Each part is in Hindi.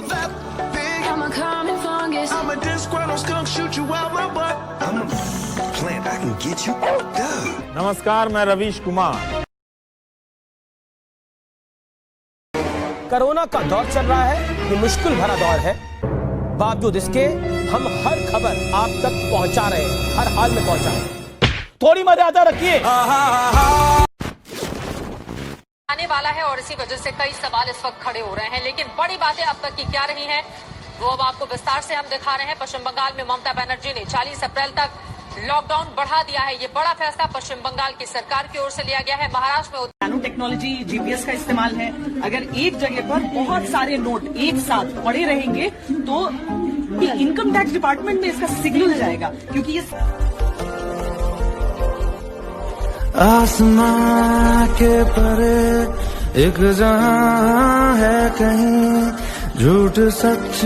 that big. I'm a common fungus. I'm a disgruntled skunk, shoot you out my butt. I'm a plant, I can get you. नमस्कार, मैं रवीश कुमार। कोरोना का दौर चल रहा है, ये मुश्किल भरा दौर है। बावजूद इसके हम हर खबर आप तक पहुंचा रहे हैं, हर हाल में पहुंचा रहे हैं। थोड़ी मर्यादा रखिए। आने वाला है और इसी वजह से कई सवाल इस वक्त खड़े हो रहे हैं, लेकिन बड़ी बातें अब तक की क्या रही हैं वो अब आपको विस्तार से हम दिखा रहे हैं। पश्चिम बंगाल में ममता बनर्जी ने 40 अप्रैल तक लॉकडाउन बढ़ा दिया है। ये बड़ा फैसला पश्चिम बंगाल की सरकार की ओर से लिया गया है। महाराष्ट्र में नैनो टेक्नोलॉजी, जीपीएस का इस्तेमाल है। अगर एक जगह पर बहुत सारे नोट एक साथ पड़े रहेंगे तो इनकम टैक्स डिपार्टमेंट में इसका सिग्नल जाएगा, क्योंकि ये आसमां के परे एक जहां है कहीं, झूठ सच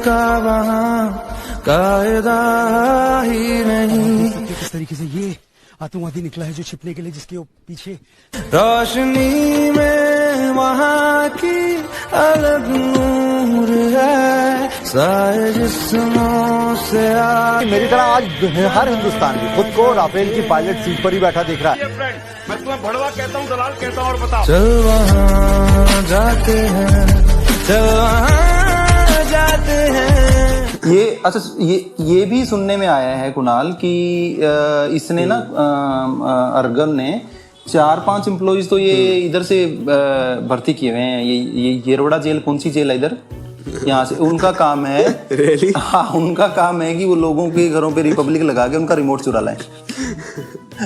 का वहां कायदा ही नहीं। किस तरीके से ये आतंकवादी निकला है जो छिपने के लिए, जिसके पीछे रोशनी में वहां की अलग नूर है, सारे जिस्मों से मेरी तरह आज हर हिंदुस्तानी खुद को राफेल की पायलट सीट पर ही बैठा देख रहा है। मैं तुम्हें भड़वा कहता हूँ, दलाल कहता हूँ, और बताओ। चल वहां जाते हैं, चल वहां जाते हैं। ये अच्छा, ये भी सुनने में आया है कुणाल कि इसने ना अर्गन ने 4-5 एम्प्लॉइज तो ये इधर से भर्ती किए हुए हैं। ये येरवड़ा जेल, कौन सी जेल है इधर, यहाँ से उनका काम है। really? हाँ, उनका काम है कि वो लोगों के घरों पे रिपब्लिक लगा के उनका रिमोट चुरा लाएं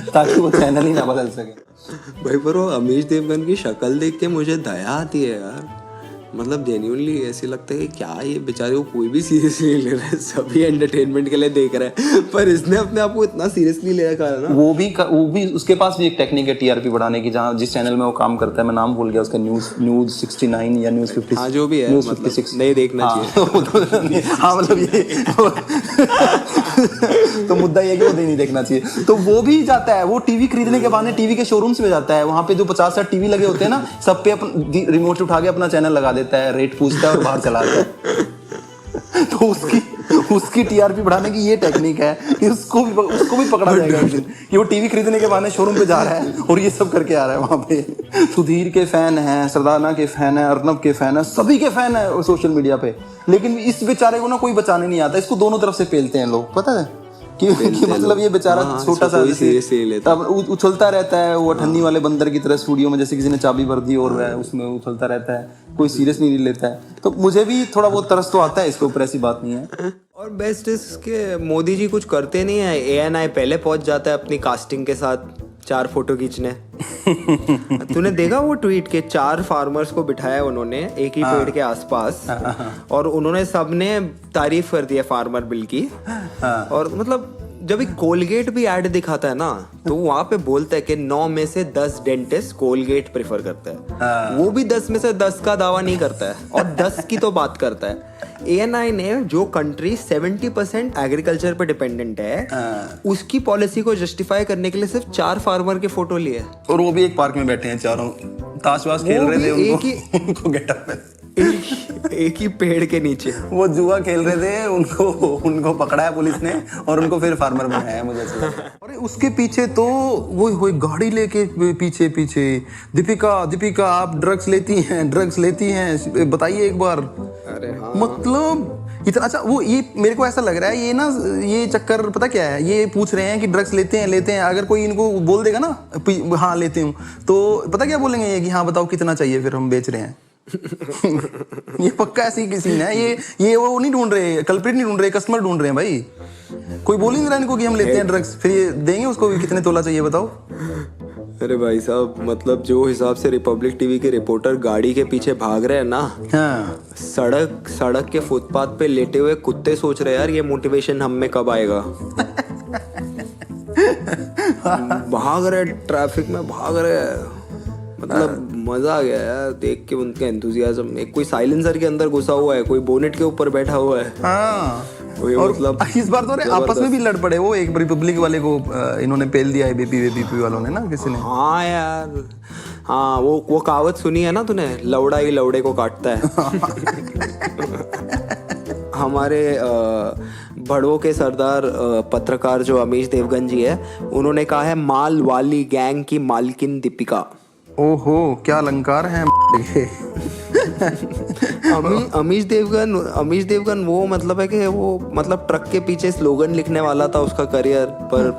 ताकि वो चैनल ही ना बदल सके। भाई पर वो अमीश देवगन की शक्ल देख के मुझे दया आती है यार। मतलब जेन्युइनली ऐसे लगता है कि क्या ये बेचारे को कोई भी सीरियसली नहीं ले रहा है, सभी एंटरटेनमेंट के लिए देख रहा है, पर इसने अपने आप को इतना सीरियसली ले रखा है ना। वो भी उसके पास भी एक टेक्निक है टीआरपी बढ़ाने की, जहाँ जिस चैनल में वो काम करता है, मैं नाम भूल गया उसका, न्यूज 69 या न्यूज 50, हाँ जो भी है, न्यूज मतलब 56 नहीं देखना चाहिए। हाँ मतलब ये तो मुद्दा ये कि वो नहीं देखना चाहिए। तो वो भी जाता है, वो टीवी खरीदने के बहाने टीवी के शोरूम्स में जाता है, वहां पे जो 50-60 टीवी लगे होते हैं ना, सब पे अपन रिमोट उठा के अपना चैनल लगा देता है, रेट पूछता है और बाहर चला आता है। तो उसकी टीआरपी बढ़ाने की ये टेक्निक है कि उसको भी पकड़ा जाएगा एक दिन कि वो टीवी खरीदने के बहाने शोरूम पे जा रहा है और ये सब करके आ रहा है वहां पे। सुधीर के फैन हैं, सरदाना के फैन है, अर्नब के फैन है, सभी के फैन है सोशल मीडिया पे, लेकिन इस बेचारे को ना कोई बचाने नहीं आता। इसको दोनों तरफ से पेलते हैं लोग, पता है कि मतलब ये बेचारा छोटा सा तब उछलता रहता है, वो ठन्नी वाले बंदर की तरह स्टूडियो में, जैसे किसी ने चाबी भर दी और वह उसमें उछलता रहता है, कोई सीरियस नहीं लेता है। तो मुझे भी थोड़ा बहुत तरस तो आता है इसके ऊपर, ऐसी बात नहीं है। और बेस्ट इसके मोदी जी कुछ करते नहीं है, एएनआई पहले पहुंच जाता है अपनी कास्टिंग के साथ 4 फोटो खींचने। तूने देखा वो ट्वीट के 4 फार्मर्स को बिठाया उन्होंने एक ही पेड़ के आसपास, और उन्होंने सबने तारीफ कर दी है फार्मर बिल की। और मतलब जब एक कोलगेट भी ऐड दिखाता है ना, तो वहां पे बोलता है कि 9 में से 10 डेंटिस्ट कोलगेट प्रेफर करता है। वो भी 10 में से 10 का दावा नहीं करता है, और 10 की तो बात करता है। एएनआई ने जो कंट्री 70% एग्रीकल्चर पे डिपेंडेंट है, उसकी पॉलिसी को जस्टिफाई करने के लिए सिर्फ 4 फार्मर के फोटो लिए, और वो भी एक पार्क में बैठे हैं, चारों ताश वाश खेल रहे थे, उनको गेटअप है एक ही पेड़ के नीचे वो जुआ खेल रहे थे, उनको पकड़ा है पुलिस ने और उनको फिर फार्मर बनाया है, मुझे ऐसा लगा। अरे उसके पीछे तो वो गाड़ी लेके पीछे दीपिका आप ड्रग्स लेती हैं बताइए एक बार। अरे हाँ। मतलब इतना अच्छा, वो ये मेरे को ऐसा लग रहा है, ये ना ये चक्कर पता क्या है, ये पूछ रहे हैं कि ड्रग्स लेते हैं, अगर कोई इनको बोल देगा ना हाँ लेते हूँ, तो पता क्या बोलेंगे ये कि हाँ बताओ कितना चाहिए, फिर हम बेच रहे हैं। ये पक्का ऐसी किसी ने ये वो नहीं ढूंढ रहे, कल्प्रिट नहीं ढूंढ रहे, कस्टमर ढूंढ रहे हैं भाई। कोई बोल ही नहीं रहा इनको कि हम लेते हैं ड्रग्स, फिर ये देंगे उसको भी कितने तोला चाहिए बताओ। अरे भाई साहब, मतलब जो हिसाब से रिपब्लिक टीवी के रिपोर्टर गाड़ी के पीछे भाग रहे हैं ना, हाँ। सड़क के फुटपाथ पे लेटे हुए कुत्ते सोच रहे हैं यार ये मोटिवेशन हम में कब आएगा। भाग रहे ट्रैफिक में, भाग रहे, मतलब मजा आ गया यार देख के उनका एंथुसियाज्म। एक कोई साइलेंसर के अंदर घुसा हुआ है, कोई बोनेट के ऊपर बैठा हुआ है। हाँ। और मतलब इस बार तो आपस में भी लड़ पड़े, वो एक रिपब्लिक वाले को इन्होंने पेल दिया है, बीपी वालों ने ना किसी ने। हाँ यार, हाँ वो कहावत सुनी है ना तूने, लौड़ा ही लौड़े को काटता है। हमारे भड़वों के सरदार पत्रकार जो अमीश देवगन जी है, उन्होंने कहा है माल वाली गैंग की मालकिन दीपिका। ओहो, क्या अलंकार है ये। अमीश देवगन वो मतलब है कि वो मतलब ट्रक के पीछे स्लोगन लिखने वाला था उसका करियर, पर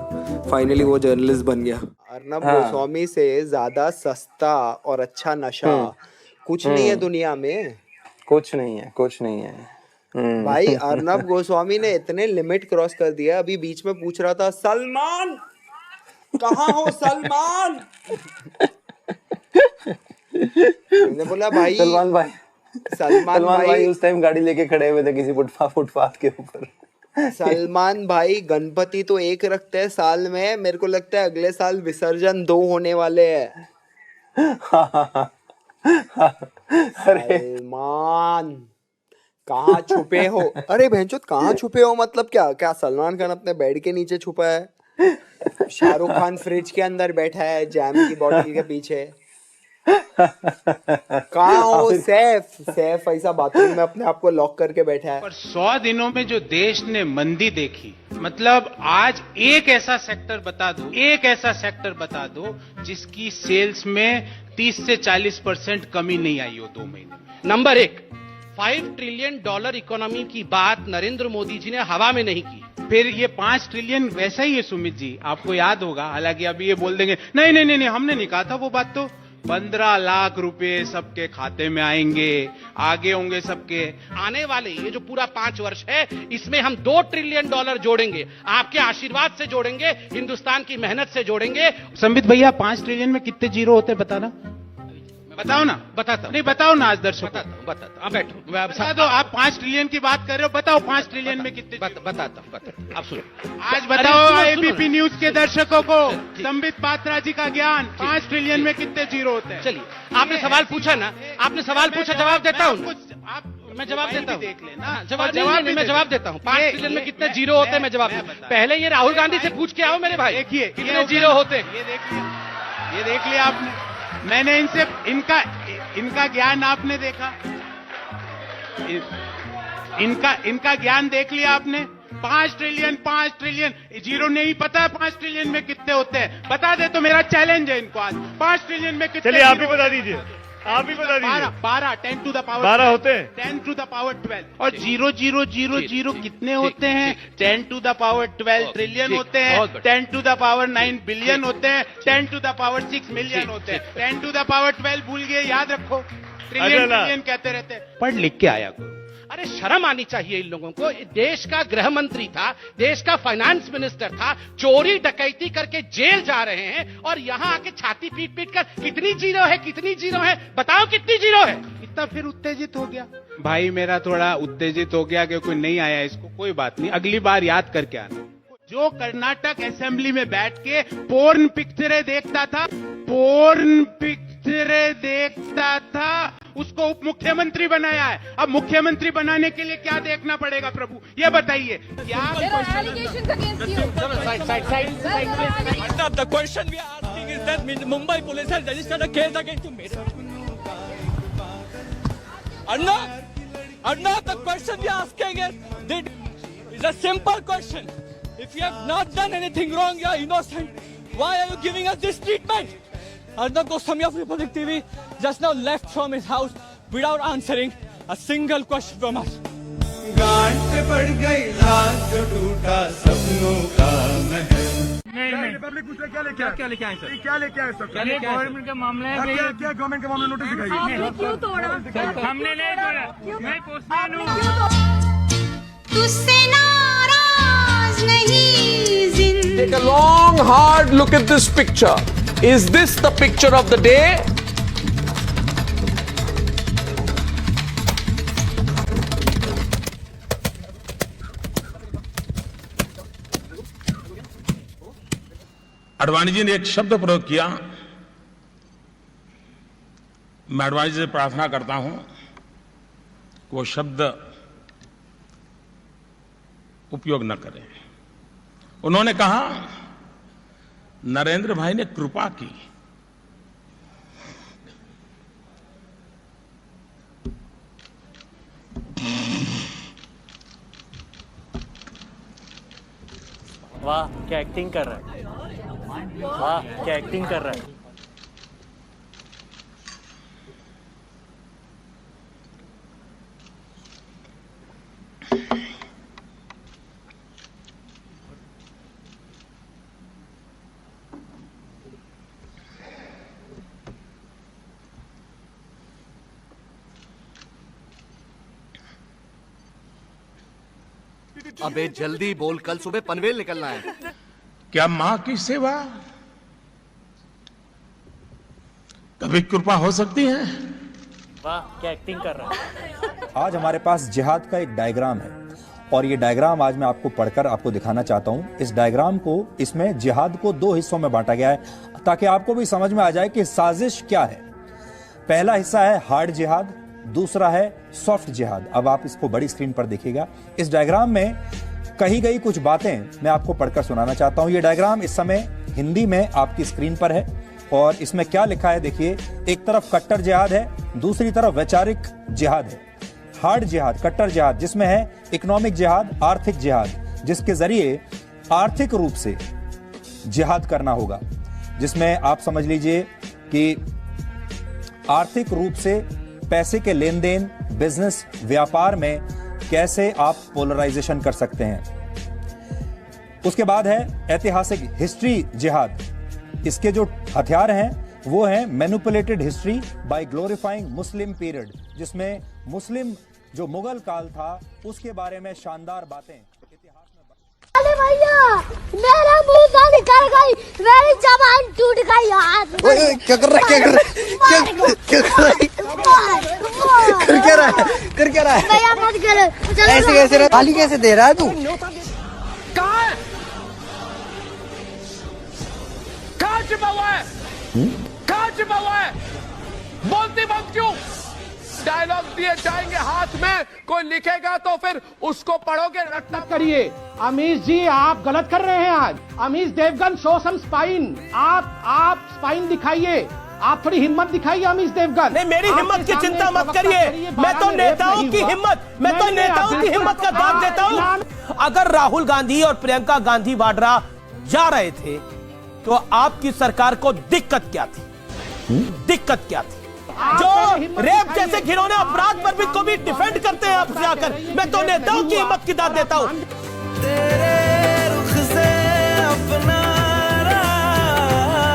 फाइनली वो जर्नलिस्ट बन गया। अर्नब गोस्वामी से ज्यादा सस्ता और अच्छा नशा कुछ नहीं है दुनिया में। कुछ नहीं है भाई अर्नब गोस्वामी ने इतने लिमिट क्रॉस कर दिया। अभी बीच में पूछ रहा था सलमान कहाँ हो सलमान। मैंने बोला भाई सलमान भाई उस टाइम गाड़ी लेके खड़े हुए थे किसी फुटपाथ के ऊपर। सलमान भाई गणपति तो एक रखते हैं साल में, मेरे को लगता है अगले साल विसर्जन 2 होने वाले हैं। सलमान कहाँ छुपे हो? अरे भैंचोद कहाँ छुपे हो मतलब क्या सलमान खान अपने बेड के नीचे छुपा है? शाहरुख खान फ्रिज के अंदर बैठा है जैम की बोतल के पीछे। कहाँ हो सैफ ऐसा बाथरूम में अपने आप को लॉक करके बैठा है। पर 100 दिनों में जो देश ने मंदी देखी, मतलब आज एक ऐसा सेक्टर बता दो जिसकी सेल्स में 30 से 40% कमी नहीं आई हो 2 महीने में। नंबर 1, $5 ट्रिलियन इकोनॉमी की बात नरेंद्र मोदी जी ने हवा में नहीं की। फिर ये 5 ट्रिलियन वैसा ही है सुमित जी, आपको याद होगा। हालांकि अभी ये बोल देंगे नहीं हमने नहीं कहा था वो बात। तो 15 लाख रुपए सबके खाते में आएंगे, आगे होंगे सबके। आने वाले ये जो पूरा 5 वर्ष है इसमें हम $2 ट्रिलियन जोड़ेंगे। आपके आशीर्वाद से जोड़ेंगे, हिंदुस्तान की मेहनत से जोड़ेंगे। संबित भैया 5 ट्रिलियन में कितने जीरो होते हैं बताना? बताओ ना। बताता नहीं बताओ ना आज दर्शकों। बताता हूँ बैठो बता दो। आप 5 ट्रिलियन की बात कर रहे हो, बताओ 5 ट्रिलियन में कितने? बताता हूँ आप सुनो। आज बताओ एबीपी न्यूज के दर्शकों को संबित पात्रा जी का ज्ञान, 5 ट्रिलियन में कितने जीरो होते हैं? चलिए आपने सवाल पूछा ना, आपने सवाल पूछा, जवाब देता हूँ मैं जवाब देता हूँ। देख लेना मैं जवाब देता हूँ। 5 ट्रिलियन में कितने जीरो होते हैं मैं जवाब देता। पहले ये राहुल गांधी से पूछ के आओ मेरे भाई। देखिए कितने जीरो होते हैं ये देख लिया आपने। मैंने इनसे इनका ज्ञान आपने देखा, इनका ज्ञान देख लिया आपने। 5 ट्रिलियन जीरो नहीं पता है 5 ट्रिलियन में कितने होते हैं? बता दे तो मेरा चैलेंज है इनको आज। 5 ट्रिलियन में कितने? चलिए आप ही बता दीजिए। 12 10 टू द पावर 12 होते हैं। 10 टू द पावर 12 और 0 कितने होते हैं? 10 टू द पावर 12 ट्रिलियन होते हैं। 10 टू द पावर 9 बिलियन होते हैं। 10 टू द पावर 6 मिलियन होते हैं। 10 टू द पावर 12 भूल गए, याद रखो। ट्रिलियन कहते रहते हैं। पढ़ लिख के आया करो। अरे शर्म आनी चाहिए इन लोगों को। देश का गृह मंत्री था, देश का फाइनेंस मिनिस्टर था, चोरी डकैती करके जेल जा रहे हैं और यहाँ आके छाती पीट कर कितनी जीरो है बताओ कितनी जीरो है? इतना फिर उत्तेजित हो गया भाई, मेरा थोड़ा उत्तेजित हो गया क्योंकि नहीं आया इसको। कोई बात नहीं, अगली बार याद करके आना। जो कर्नाटक असेंबली में बैठ के पोर्न पिक्चरें देखता था उसको उप मुख्यमंत्री बनाया है। अब मुख्यमंत्री बनाने के लिए क्या देखना पड़ेगा प्रभु, ये बताइए। The question we are asking is that Mumbai police has registered a case against you. Arnab, the question we are asking is a simple question. If you have not done anything wrong, you are innocent. Why are you giving us this treatment? Arnab Goswami of Republic TV just now left from his house without answering a single question from us. गांठ पड़ गई रात जो टूटा सपनों का महल। रिपब्लिक पूछ रहे क्या लेके आए सर? क्या लेके आए सर? गवर्नमेंट का मामला है। क्या गवर्नमेंट का मामला? नोटिस दिखाइए। क्यों तोड़ा? हमने नहीं तोड़ा, मैं पोस्टमैन हूँ। तुझसे नाराज नहीं जिंदगी। Take a long hard look at this picture. Is this the picture of the day? Advani ji ने एक शब्द प्रयोग किया, मैं अडवाणी जी से प्रार्थना करता हूं कि वो शब्द उपयोग न करें। उन्होंने कहा नरेंद्र भाई ने कृपा की। वाह क्या एक्टिंग कर रहा है, वाह क्या एक्टिंग कर रहा है। अबे जल्दी बोल, कल सुबह पनवेल निकलना है। क्या माँ की सेवा कभी कृपा हो सकती है? वाह क्या एक्टिंग कर रहा है। आज हमारे पास जिहाद का एक डायग्राम है और ये डायग्राम आज मैं आपको पढ़कर आपको दिखाना चाहता हूं। इस डायग्राम को, इसमें जिहाद को 2 हिस्सों में बांटा गया है ताकि आपको भी समझ में आ जाए कि साजिश क्या है। पहला हिस्सा है हार्ड जिहाद, दूसरा है सॉफ्ट जिहाद। अब आप इसको बड़ी स्क्रीन पर देखिएगा। इस डायग्राम में कही गई कुछ बातें मैं आपको पढ़कर सुनाना चाहता हूं। यह डायग्राम इस समय हिंदी में आपकी स्क्रीन पर है और इसमें क्या लिखा है देखिए। एक तरफ कट्टर जिहाद है, दूसरी तरफ वैचारिक जिहाद है। हार्ड जिहाद, कट्टर जिहाद, जिसमें है इकोनॉमिक जिहाद, आर्थिक जिहाद, जिसके जरिए आर्थिक रूप से जिहाद करना होगा, जिसमें आप समझ लीजिए कि आर्थिक रूप से पैसे के लेन देन, बिजनेस, व्यापार में कैसे आप पोलराइजेशन कर सकते हैं। उसके बाद है ऐतिहासिक हिस्ट्री जिहाद। इसके जो हथियार हैं वो हैं manipulated history by glorifying Muslim period, जिसमें मुस्लिम जो मुगल काल था उसके बारे में शानदार बातें इतिहास में। अरे भैया मेरा मुंह से निकल गई, मेरी जबान टूट गई हाथ। ओए क्या कर रहा है, क्या कर रहा है, क्या कर रहा है, कर क्या रहा है, कर क्या रहा है? भैया मत करो। ऐसे कैसे रहा, गाली कैसे दे रहा है तू? कहाँ छिपा हुआ है, कहाँ छिपा हुआ है, बोलती बंद क्यों? डायलॉग दिए जाएंगे हाथ में, कोई लिखेगा तो फिर उसको पढ़ोगे, रटना करिए। अमीश जी आप गलत कर रहे हैं आज। Amish Devgan show some spine, आप स्पाइन दिखाइए, आप थोड़ी हिम्मत दिखाइए अमीश देवगन। नहीं, मेरी हिम्मत की चिंता मत करिए, मैं तो नेताओं की हिम्मत का दाद देता हूं। अगर राहुल गांधी और प्रियंका गांधी वाड्रा जा रहे थे तो आपकी सरकार को दिक्कत क्या थी? दिक्कत क्या थी? जो रेप जैसे घिनौने अपराध पर भी को भी डिफेंड करते हैं आपसे आकर, मैं तो नेताओं की हिम्मत की दाद देता हूं। तेरे रुख से अपना रास्ता,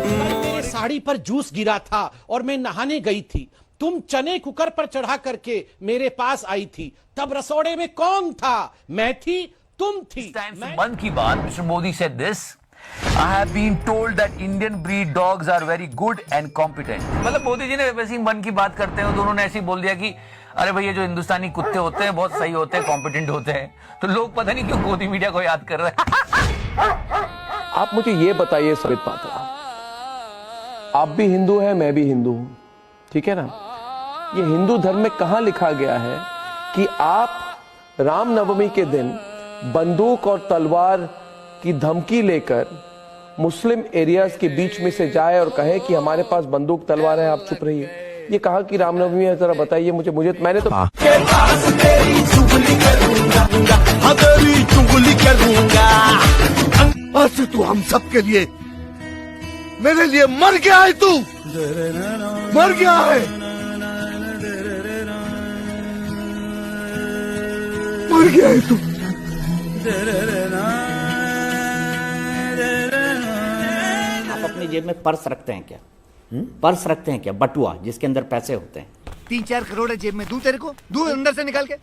मेरी साड़ी पर जूस गिरा था और मैं नहाने गई थी। तुम चने कुकर पर चढ़ा करके मेरे पास आई थी, तब रसोड़े में कौन था? मैं थी, तुम थी। मन की बात, mister Modi said this. I have been told that Indian breed dogs are very good and competent. मतलब मोदी जी ने वैसे ही मन की बात करते हैं तो उन्होंने ऐसे ही बोल दिया कि अरे भैया जो हिंदुस्तानी कुत्ते होते हैं बहुत सही होते हैं, कॉम्पिटेंट होते हैं। तो लोग पता नहीं क्यों मोदी मीडिया को याद कर रहे हैं। आप मुझे ये बताइए सरित पात्रा, आप भी हिंदू हैं, मैं भी हिंदू हूं, ठीक है ना? ये हिंदू धर्म में कहां लिखा गया है कि आप रामनवमी के दिन बंदूक और तलवार की धमकी लेकर मुस्लिम एरियाज के बीच में से जाए और कहे कि हमारे पास बंदूक तलवार है, आप चुप रहिए? ये कहा कि रामनवमी है, जरा बताइए मुझे। मैंने तो आज तू हम सब के लिए, मेरे लिए मर गया है, तू मर गया है, मर गया है तू। आप अपनी जेब में पर्स रखते हैं क्या? पर्स रखते हैं क्या? बटुआ जिसके अंदर पैसे होते हैं। 3-4 करोड़ है जेब में, दूं तेरे को, दूं अंदर से निकाल के।